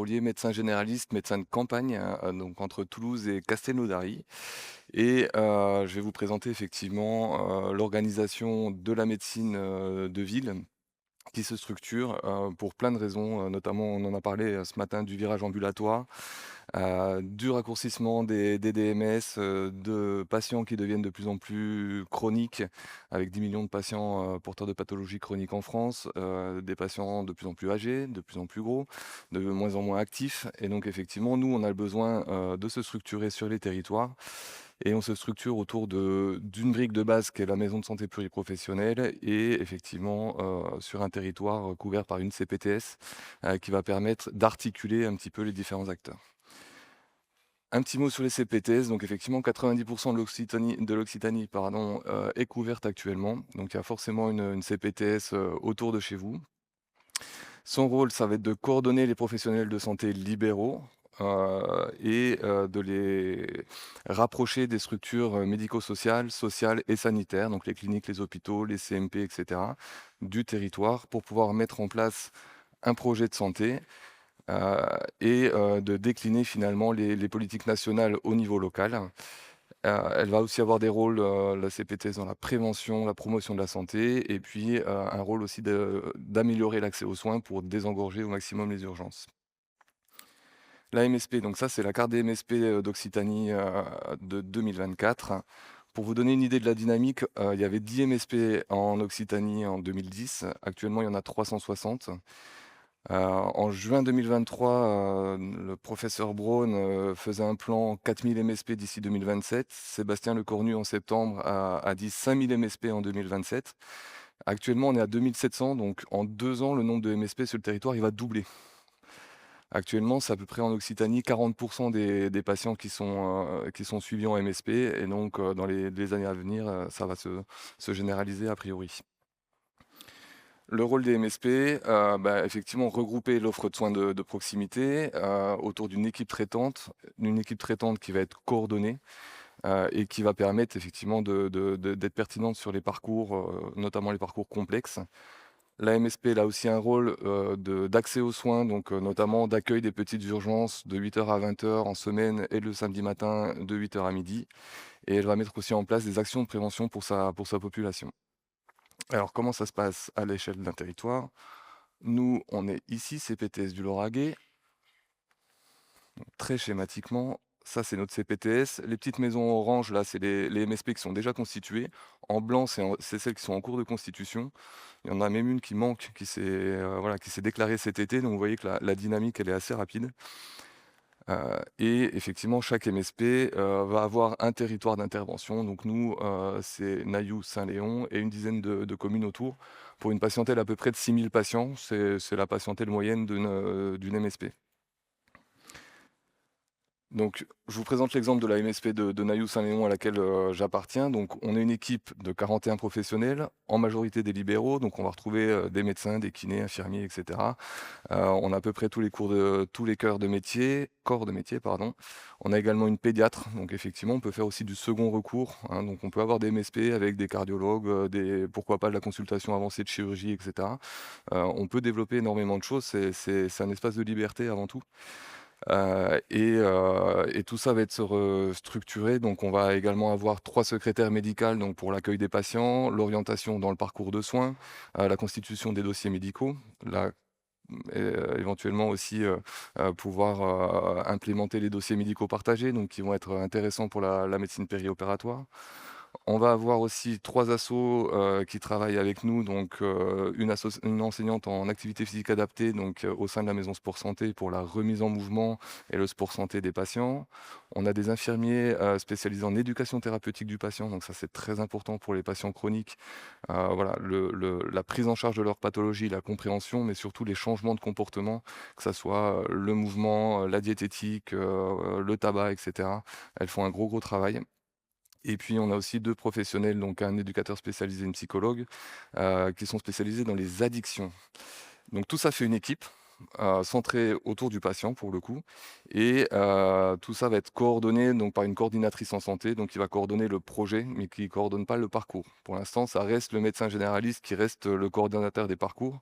relier médecin généraliste, médecin de campagne, donc entre Toulouse et Castelnaudary et je vais vous présenter effectivement, l'organisation de la médecine, de ville qui se structure, pour plein de raisons, notamment on en a parlé, ce matin du virage ambulatoire, du raccourcissement des DMS, de patients qui deviennent de plus en plus chroniques, avec 10 millions de patients, porteurs de pathologies chroniques en France, des patients de plus en plus âgés, de plus en plus gros, de moins en moins actifs et donc effectivement, nous, on a le besoin, de se structurer sur les territoires et on se structure autour d'une brique de base qui est la maison de santé pluriprofessionnelle et effectivement, sur un territoire, couvert par une CPTS, qui va permettre d'articuler un petit peu les différents acteurs. Un petit mot sur les CPTS, donc effectivement 90 de l'Occitanie, pardon, est couverte actuellement, donc il y a forcément une CPTS, autour de chez vous. Son rôle, ça va être de coordonner les professionnels de santé libéraux, et de les rapprocher des structures, médico-sociales, sociales et sanitaires, donc les cliniques, les hôpitaux, les CMP et cetera, du territoire pour pouvoir mettre en place un projet de santé, heu de décliner finalement les politiques nationales au niveau local. Elle va aussi avoir des rôles, la CPTS dans la prévention, la promotion de la santé et puis, un rôle aussi d'améliorer l'accès aux soins pour désengorger au maximum les urgences. La MSP, donc ça, c'est la carte des MSP, d'Occitanie, de 2024. Pour vous donner une idée de la dynamique, il y avait 10 MSP en Occitanie en 2010. Actuellement, il y en a 360. En juin 2023, le professeur Braun, faisait un plan 4 000 MSP d'ici 2027. Sébastien Lecornu, en septembre, a dit 5 000 MSP en 2027. Actuellement, on est à 2 700, donc en 2 ans, le nombre de MSP sur le territoire, il va doubler. Actuellement, c'est à peu près en Occitanie 40 des patients qui sont suivis en MSP et donc dans les années à venir, ça va se généraliser a priori. Le rôle des MSP, effectivement regrouper l'offre de soins de proximité, autour d'une équipe traitante qui va être coordonnée, et qui va permettre effectivement d'être pertinente sur les parcours, notamment les parcours complexes. La MSP, elle a aussi un rôle, d'accès aux soins, donc notamment d'accueil des petites urgences de 8 heures à 20 heures en semaine et le samedi matin de 8 heures à midi. Et elle va mettre aussi en place des actions de prévention pour sa population. Alors comment ça se passe à l'échelle d'un territoire? Nous, on est ici CPTS du Lauragais. Très schématiquement, ça c'est notre CPTS. Les petites maisons orange là, c'est les MSP qui sont déjà constituées. En blanc, c'est celles qui sont en cours de constitution. Il y en a même une qui manque, voilà, qui s'est déclarée cet été, donc vous voyez que la dynamique, elle est assez rapide. Et effectivement, chaque MSP, va avoir un territoire d'intervention. Donc nous, c'est Nailloux, Saint-Léon et une dizaine de communes autour, pour une patientèle à peu près de 6 000 patients. C'est la patientèle moyenne d'une MSP. Donc, je vous présente l'exemple de la MSP de Nailloux-Saint-Léon à laquelle, j'appartiens. Donc, on est une équipe de 41 professionnels, en majorité des libéraux. Donc, on va retrouver, des médecins, des kinés, infirmiers et cetera. On a à peu près tous les corps de métier, pardon. On a également une pédiatre, donc effectivement, on peut faire aussi du second recours, hein. Donc, on peut avoir des MSP avec des cardiologues, pourquoi pas de la consultation avancée de chirurgie et cetera. On peut développer énormément de choses. C'est un espace de liberté avant tout. Et tout ça va être structuré, donc on va également avoir 3 secrétaires médicales, donc pour l'accueil des patients, l'orientation dans le parcours de soins, la constitution des dossiers médicaux, éventuellement aussi, pouvoir, implémenter les dossiers médicaux partagés, donc qui vont être intéressants pour la médecine périopératoire. On va avoir aussi 3 assos, qui travaillent avec nous, donc une enseignante en activité physique adaptée, donc au sein de la maison sport santé pour la remise en mouvement et le sport santé des patients. On a des infirmiers, spécialisés en éducation thérapeutique du patient, donc ça, c'est très important pour les patients chroniques. Voilà, la prise en charge de leur pathologie, la compréhension, mais surtout les changements de comportement, que ça soit, le mouvement, la diététique, le tabac et cetera. Elles font un gros travail. Et puis, on a aussi 2 professionnels, donc un éducateur spécialisé et une psychologue, qui sont spécialisés dans les addictions. Donc tout ça fait une équipe, centrée autour du patient pour le coup et tout ça va être coordonné donc par une coordinatrice en santé, donc qui va coordonner le projet, mais qui coordonne pas le parcours. Pour l'instant, ça reste le médecin généraliste qui reste le coordonnateur des parcours.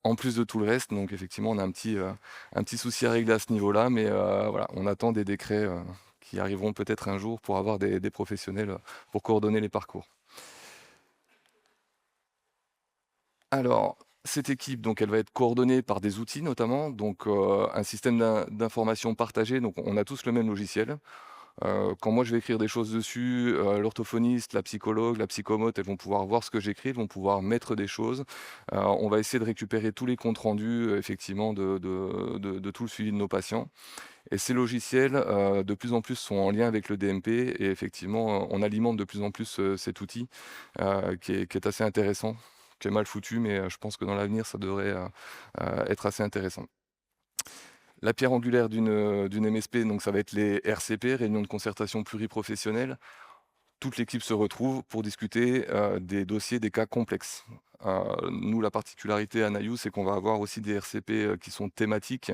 en plus de tout le reste. Donc effectivement, on a un petit souci à régler à ce niveau-là, mais voilà, on attend des décrets, qui arriveront peut-être un jour pour avoir des professionnels, pour coordonner les parcours. Alors, cette équipe, donc elle va être coordonnée par des outils notamment, donc un système d'information partagé, donc on a tous le même logiciel. Quand moi je vais écrire des choses dessus, l'orthophoniste, la psychologue, la psychomote, elles vont pouvoir voir ce que j'écris, elles vont pouvoir mettre des choses. On va essayer de récupérer tous les comptes rendus, effectivement de tout le suivi de nos patients et ces logiciels, de plus en plus sont en lien avec le DMP et effectivement, on alimente de plus en plus, cet outil, qui est assez intéressant, qui est mal foutu mais je pense que dans l'avenir ça devrait, être assez intéressant. La pierre angulaire d'une MSP, donc ça va être les RCP, réunions de concertation pluriprofessionnelle. Toute l'équipe se retrouve pour discuter, des dossiers, des cas complexes. Nous, la particularité à Naïou, c'est qu'on va avoir aussi des RCP, qui sont thématiques.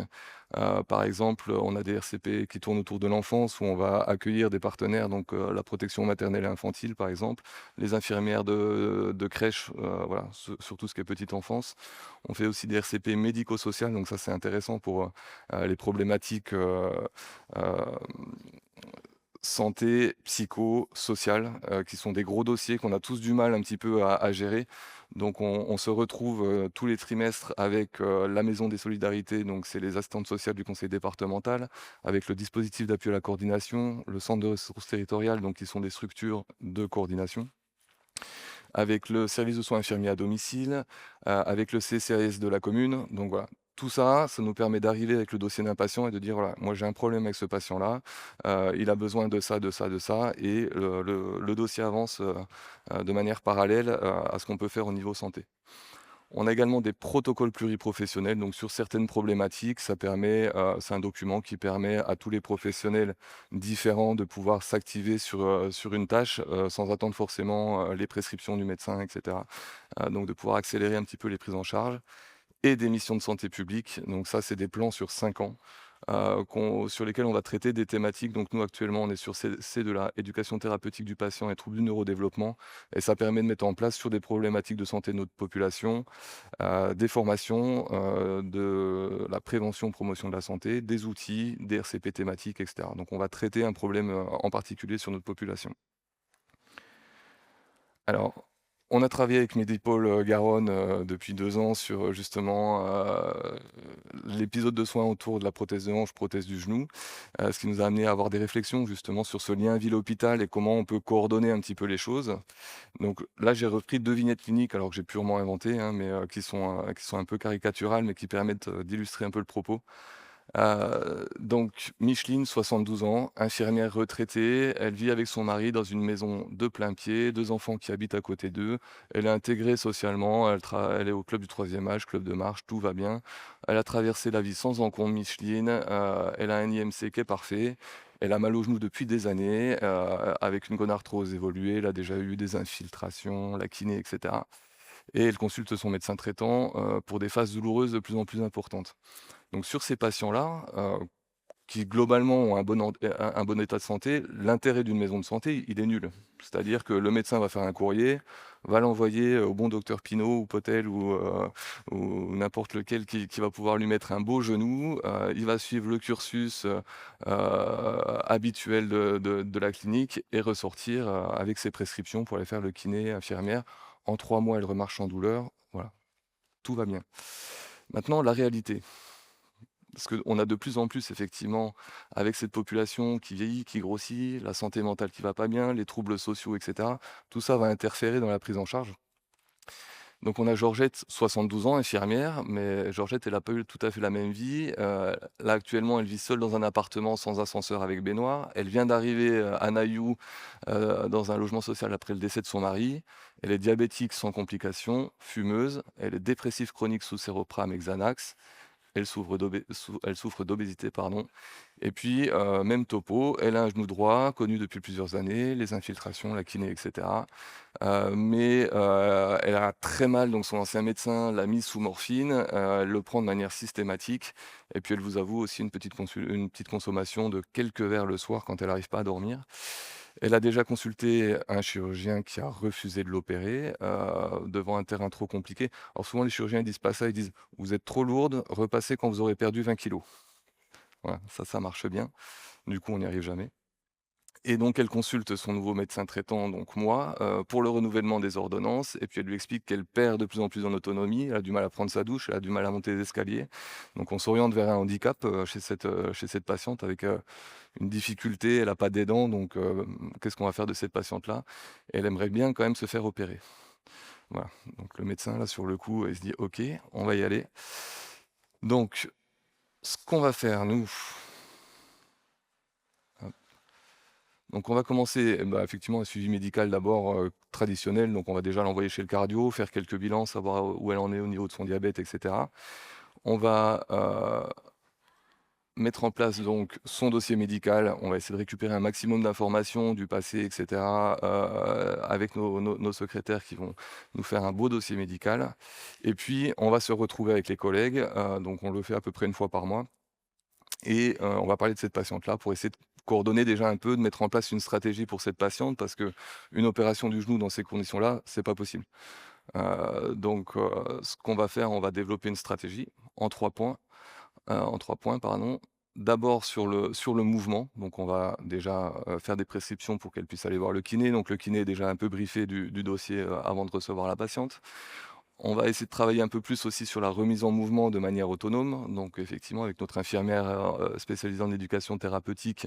Par exemple, on a des RCP qui tournent autour de l'enfance, où on va accueillir des partenaires, donc la protection maternelle et infantile, par exemple, les infirmières de crèche, voilà, sur tout ce qui est petite enfance. On fait aussi des RCP médico-sociales, donc ça, c'est intéressant pour, les problématiques, hem santé, psycho, social, qui sont des gros dossiers qu'on a tous du mal un petit peu à gérer. Donc on se retrouve, tous les trimestres avec, la Maison des solidarités, donc c'est les assistantes sociales du conseil départemental, avec le dispositif d'appui à la coordination, le centre de ressources territoriales, donc qui sont des structures de coordination, avec le service de soins infirmiers à domicile, avec le CCAS de la commune. Donc voilà, tout ça, ça nous permet d'arriver avec le dossier d'un patient et de dire: «Voilà, moi j'ai un problème avec ce patient-là, il a besoin de ça, de ça, de ça» et le dossier avance, de manière parallèle, à ce qu'on peut faire au niveau santé. On a également des protocoles pluriprofessionnels, donc sur certaines problématiques, ça permet, c'est un document qui permet à tous les professionnels différents de pouvoir s'activer sur une tâche, sans attendre forcément, les prescriptions du médecin et cetera. Donc de pouvoir accélérer un petit peu les prises en charge et des missions de santé publique. Donc ça, c'est des plans sur 5 ans, sur lesquels on va traiter des thématiques. Donc nous, actuellement, on est sur c'est de la éducation thérapeutique du patient et troubles du neurodéveloppement et ça permet de mettre en place sur des problématiques de santé de notre population, des formations, de la prévention, promotion de la santé, des outils, des RCP thématiques et cetera. Donc on va traiter un problème, en particulier sur notre population. Alors, on a travaillé avec Medipôle, Garonne, depuis 2 ans sur, justement, l'épisode de soins autour de la prothèse de hanche, prothèse du genou, ce qui nous a amené à avoir des réflexions justement sur ce lien ville-hôpital et comment on peut coordonner un petit peu les choses. Donc là, j'ai repris 2 vignettes cliniques, alors que j'ai purement inventé, hein, mais qui sont un peu caricaturales, mais qui permettent, d'illustrer un peu le propos. Donc Micheline, 72 ans, infirmière retraitée, elle vit avec son mari dans une maison de plein-pied, 2 enfants qui habitent à côté d'eux. Elle est intégrée socialement, elle est au club du troisième âge, club de marche, tout va bien. Elle a traversé la vie sans encombre, Micheline, elle a un IMC qui est parfait. Elle a mal au genou depuis des années, avec une gonarthrose évoluée, elle a déjà eu des infiltrations, la kiné et cetera et elle consulte son médecin traitant, pour des phases douloureuses de plus en plus importantes. Donc sur ces patients-là, qui globalement ont un bon état de santé, l'intérêt d'une maison de santé, il est nul. C'est-à-dire que le médecin va faire un courrier, va l'envoyer au bon docteur Pinot ou Potel ou n'importe lequel qui va pouvoir lui mettre un beau genou. Il va suivre le cursus, habituel de la clinique et ressortir, avec ses prescriptions pour aller faire le kiné, infirmière. En 3 mois, elle remarche sans douleur. Voilà, tout va bien. Maintenant la réalité. Parce qu'on a de plus en plus effectivement, avec cette population qui vieillit, qui grossit, la santé mentale qui va pas bien, les troubles sociaux et cetera, tout ça va interférer dans la prise en charge. Donc on a Georgette, 72 ans, infirmière, mais Georgette, elle a pas eu tout à fait la même vie. Là actuellement, elle vit seule dans un appartement sans ascenseur avec baignoire. Elle vient d'arriver, à Naïou, dans un logement social après le décès de son mari. Elle est diabétique sans complications, fumeuse, elle est dépressive chronique sous Séroprame et Xanax. Elle souffre d'obésité, pardon et puis, même topo, elle a un genou droit connu depuis plusieurs années, les infiltrations, la kiné et cetera. Mais, elle a très mal, donc son ancien médecin l'a mise sous morphine, elle le prend de manière systématique et puis elle vous avoue aussi une petite consommation de quelques verres le soir quand elle n'arrive pas à dormir. Elle a déjà consulté un chirurgien qui a refusé de l'opérer, devant un terrain trop compliqué. Alors souvent les chirurgiens ils disent pas ça, ils disent: «Vous êtes trop lourde, repassez quand vous aurez perdu 20 kilos». Voilà, ça marche bien. Du coup, on n'y arrive jamais. Et donc elle consulte son nouveau médecin traitant, donc moi, pour le renouvellement des ordonnances et puis elle lui explique qu'elle perd de plus en plus en autonomie, elle a du mal à prendre sa douche, elle a du mal à monter les escaliers. Donc on s'oriente vers un handicap, chez cette patiente avec, une difficulté, elle a pas d'aidant donc qu'est-ce qu'on va faire de cette patiente-là? Elle aimerait bien quand même se faire opérer. Voilà, donc le médecin là sur le coup, il se dit: «OK, on va y aller». Donc ce qu'on va faire nous, donc on va commencer, bah, effectivement un suivi médical d'abord, traditionnel, donc on va déjà l'envoyer chez le cardio, faire quelques bilans, savoir où elle en est au niveau de son diabète et cetera. On va, mettre en place donc son dossier médical, on va essayer de récupérer un maximum d'informations du passé et cetera, avec nos secrétaires qui vont nous faire un beau dossier médical et puis on va se retrouver avec les collègues, donc on le fait à peu près une fois par mois et on va parler de cette patiente-là pour essayer de coordonner déjà un peu, de mettre en place une stratégie pour cette patiente parce que une opération du genou dans ces conditions-là, c'est pas possible. Ce qu'on va faire, on va développer une stratégie en 3 points, pardon. D'abord sur le mouvement, donc on va déjà, faire des prescriptions pour qu'elle puisse aller voir le kiné. Donc le kiné est déjà un peu briefé du dossier, avant de recevoir la patiente. On va essayer de travailler un peu plus aussi sur la remise en mouvement de manière autonome. Donc effectivement, avec notre infirmière, spécialisée en éducation thérapeutique,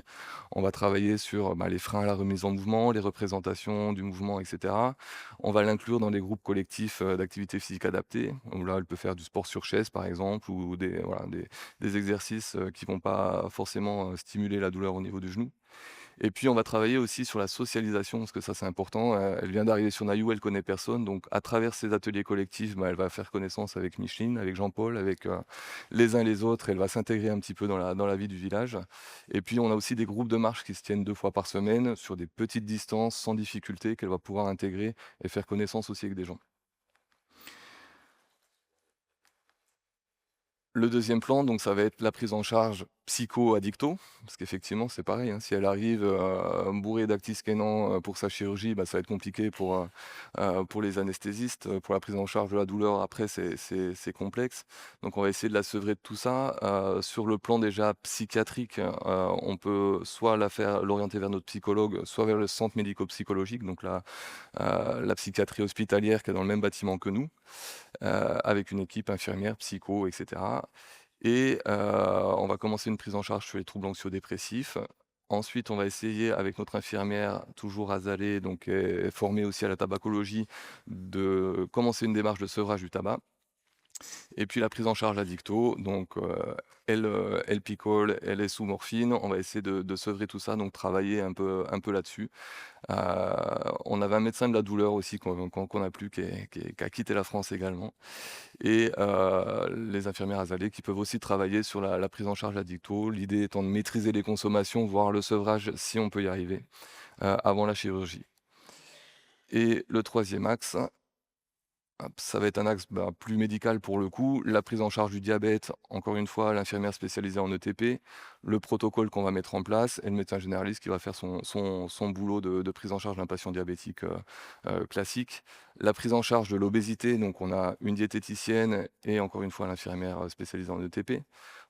on va travailler sur, bah, les freins à la remise en mouvement, les représentations du mouvement et cetera. On va l'inclure dans des groupes collectifs, d'activité physique adaptée, où là, elle peut faire du sport sur chaise, par exemple, ou des exercices, qui vont pas forcément, stimuler la douleur au niveau du genou. Et puis on va travailler aussi sur la socialisation, parce que ça c'est important, elle vient d'arriver sur Naïou, elle connaît personne, donc à travers ces ateliers collectifs, bah, elle va faire connaissance avec Micheline, avec Jean-Paul, avec, les uns les autres, elle va s'intégrer un petit peu dans la vie du village. Et puis on a aussi des groupes de marche qui se tiennent 2 fois par semaine, sur des petites distances, sans difficulté, qu'elle va pouvoir intégrer et faire connaissance aussi avec des gens. Le deuxième plan, donc ça va être la prise en charge psycho-addicto, parce qu'effectivement, c'est pareil, hein, si elle arrive, bourrée d'actiskénant, pour sa chirurgie, bah, ça va être compliqué pour les anesthésistes, pour la prise en charge de la douleur après c'est complexe. Donc on va essayer de la sevrer de tout ça. Sur le plan déjà psychiatrique, on peut soit l'orienter vers notre psychologue, soit vers le centre médico-psychologique, donc la psychiatrie hospitalière qui est dans le même bâtiment que nous, avec une équipe infirmière, psycho et cetera et on va commencer une prise en charge sur les troubles anxio-dépressifs. Ensuite, on va essayer avec notre infirmière, toujours azalée, donc formée aussi à la tabacologie, de commencer une démarche de sevrage du tabac. Et puis la prise en charge addicto, donc elle picole, elle est sous morphine. On va essayer de sevrer tout ça, donc travailler un peu là-dessus. Heu, on avait un médecin de la douleur aussi qu'on n'a plus, qui a quitté la France également et les infirmières azalées qui peuvent aussi travailler sur la prise en charge addicto. L'idée étant de maîtriser les consommations, voire le sevrage si on peut y arriver, avant la chirurgie. Et le troisième axe, hop, ça va être un axe, bah, plus médical pour le coup, la prise en charge du diabète, encore une fois, l'infirmière spécialisée en ETP, le protocole qu'on va mettre en place et le médecin généraliste qui va faire son boulot de prise en charge d'un patient diabétique, classique. La prise en charge de l'obésité, donc on a une diététicienne et encore une fois l'infirmière, spécialisée en ETP,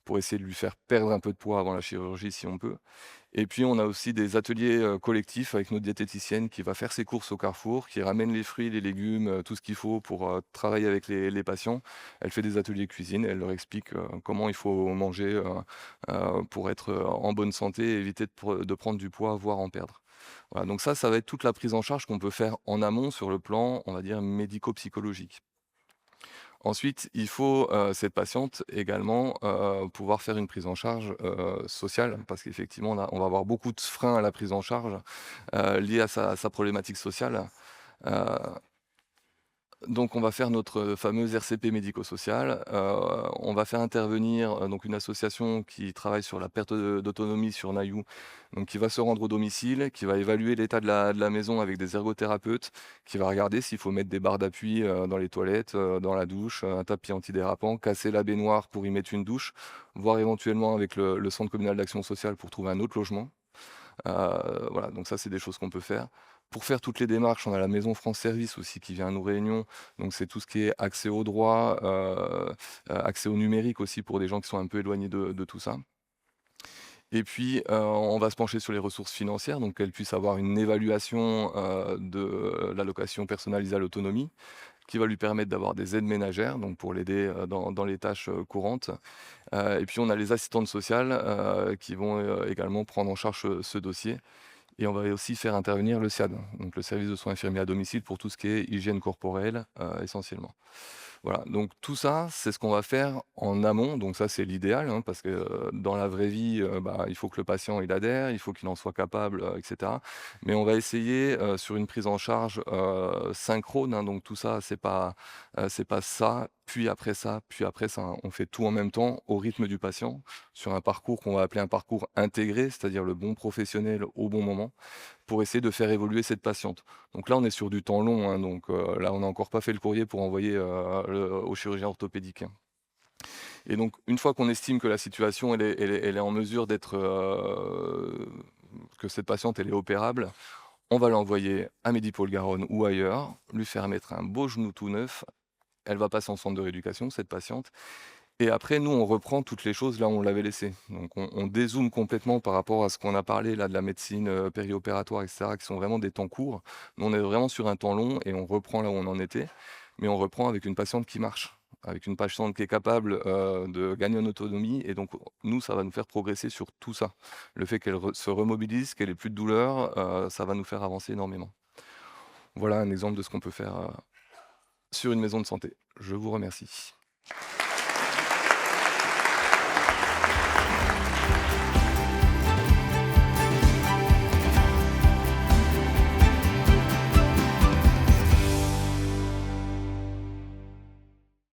pour essayer de lui faire perdre un peu de poids avant la chirurgie si on peut. Et puis on a aussi des ateliers, collectifs avec notre diététicienne qui va faire ses courses au Carrefour, qui ramène les fruits, les légumes, tout ce qu'il faut pour, travailler avec les patients. Elle fait des ateliers cuisine, elle leur explique, comment il faut manger, pour être, en bonne santé et éviter de prendre du poids, voire en perdre. Voilà, donc ça va être toute la prise en charge qu'on peut faire en amont sur le plan, on va dire médico-psychologique. Ensuite, il faut, cette patiente également, pouvoir faire une prise en charge, sociale parce qu'effectivement on va avoir beaucoup de freins à la prise en charge, liés à sa problématique sociale. Heu, donc on va faire notre fameuse RCP médico-sociale, on va faire intervenir, donc une association qui travaille sur la perte d'autonomie sur Naïou, donc qui va se rendre au domicile, qui va évaluer l'état de la maison avec des ergothérapeutes, qui va regarder s'il faut mettre des barres d'appui, dans les toilettes, dans la douche, un tapis antidérapant, casser la baignoire pour y mettre une douche, voire éventuellement avec le centre communal d'action sociale pour trouver un autre logement. Voilà, donc ça, c'est des choses qu'on peut faire. Pour faire toutes les démarches, on a la Maison France Service aussi qui vient à nos réunions, donc c'est tout ce qui est accès au droit, accès au numérique aussi pour des gens qui sont un peu éloignés de tout ça. Et puis, on va se pencher sur les ressources financières, donc qu'elles puissent avoir une évaluation, de l'allocation personnalisée à l'autonomie, qui va lui permettre d'avoir des aides ménagères, donc pour l'aider, dans les tâches, courantes. Et puis on a les assistantes sociales, qui vont, également prendre en charge ce dossier. Et on va aussi faire intervenir le SIAD, donc le service de soins infirmiers à domicile pour tout ce qui est hygiène corporelle, essentiellement. Voilà, donc tout ça, c'est ce qu'on va faire en amont, donc ça, c'est l'idéal, hein, parce que, dans la vraie vie, bah, il faut que le patient, il adhère, il faut qu'il en soit capable, et cetera. Mais on va essayer, sur une prise en charge, synchrone, hein, donc tout ça, c'est pas ça, puis après ça, hein. On fait tout en même temps, au rythme du patient, sur un parcours qu'on va appeler un parcours intégré, c'est-à-dire le bon professionnel au bon moment pour essayer de faire évoluer cette patiente. Donc là, on est sur du temps long, hein, donc là, on n'a encore pas fait le courrier pour envoyer, au chirurgien orthopédique, hein. Et donc une fois qu'on estime que la situation, elle est en mesure d'être, que cette patiente, elle est opérable, on va l'envoyer à Medi-Pôle-Garonne ou ailleurs, lui faire mettre un beau genou tout neuf. Elle va passer en centre de rééducation, cette patiente. Et après, nous, on reprend toutes les choses là où on l'avait laissé. Donc on dézoome complètement par rapport à ce qu'on a parlé là de la médecine, périopératoire et cetera, qui sont vraiment des temps courts. Nous, on est vraiment sur un temps long et on reprend là où on en était, mais on reprend avec une patiente qui marche, avec une patiente qui est capable, de gagner en autonomie et donc nous, ça va nous faire progresser sur tout ça. Le fait qu'elle se remobilise, qu'elle ait plus de douleur, ça va nous faire avancer énormément. Voilà un exemple de ce qu'on peut faire, sur une maison de santé. Je vous remercie.